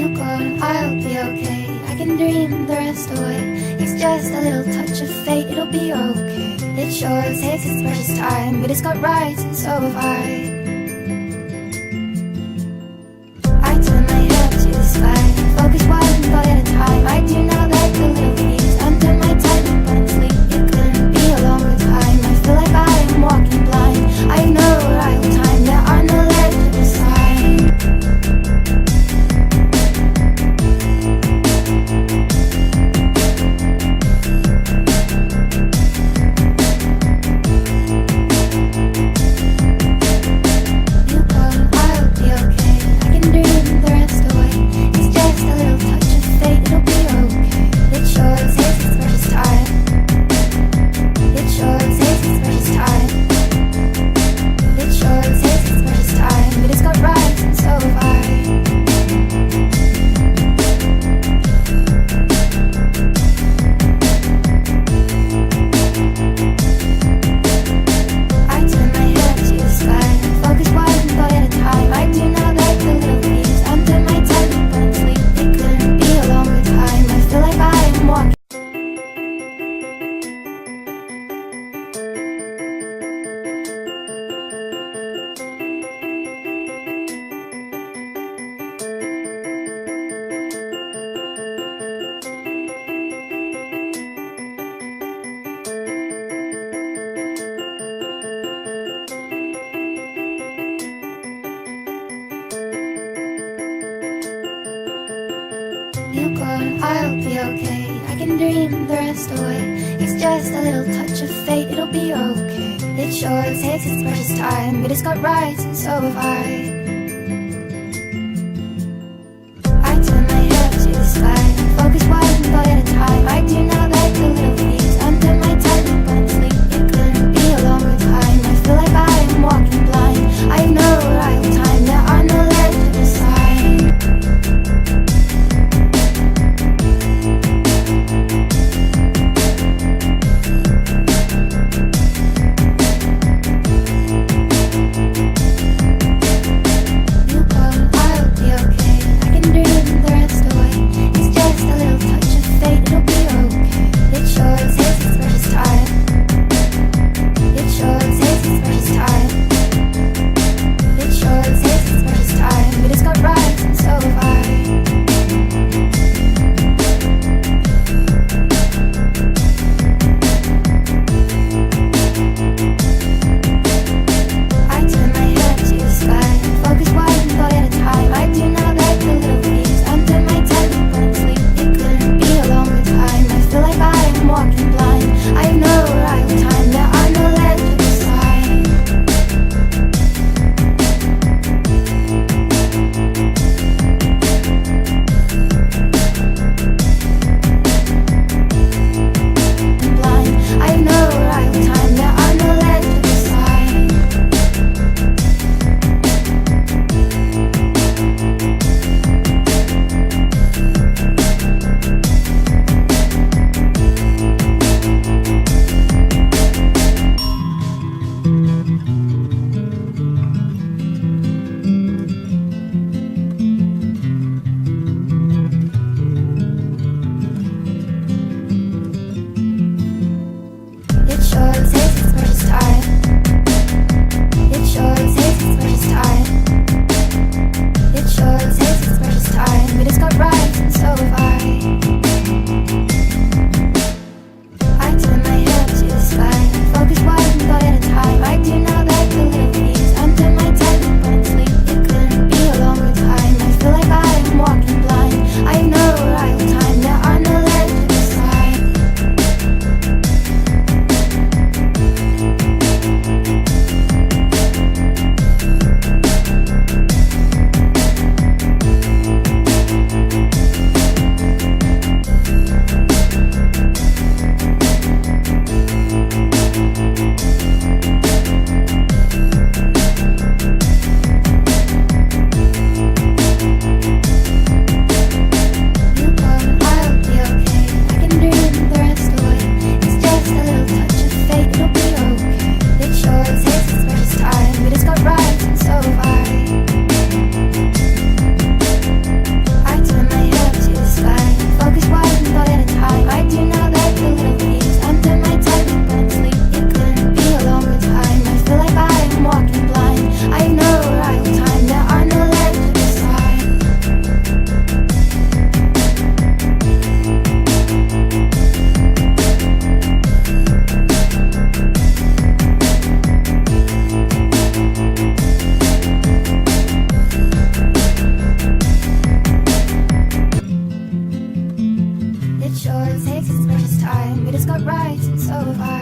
You go and I'll be okay. I can dream the rest away. It's just a little touch of fate, it'll be okay. It sure takes its precious time, but it's got rights and so have I. I turn my head to the sky, focus one thought at a time. I do not let the little things undo my time and sleep. It couldn't be a longer time. I feel like I am walking blind. I know right time, there are no legible signs. You go and I'll be okay. I can dream the rest away. It's just a little touch of fate, it'll be okay. It sure takes its precious time, but it's got rights and so have I. I turn my head to the sky, focus one thought at a time. I do not let the little things undo my time and sleep. It couldn't be a longer time. I feel like I am walking blind. I know right time, there are no legible signs. sure it takes its precious time. We just got rights, and so have I.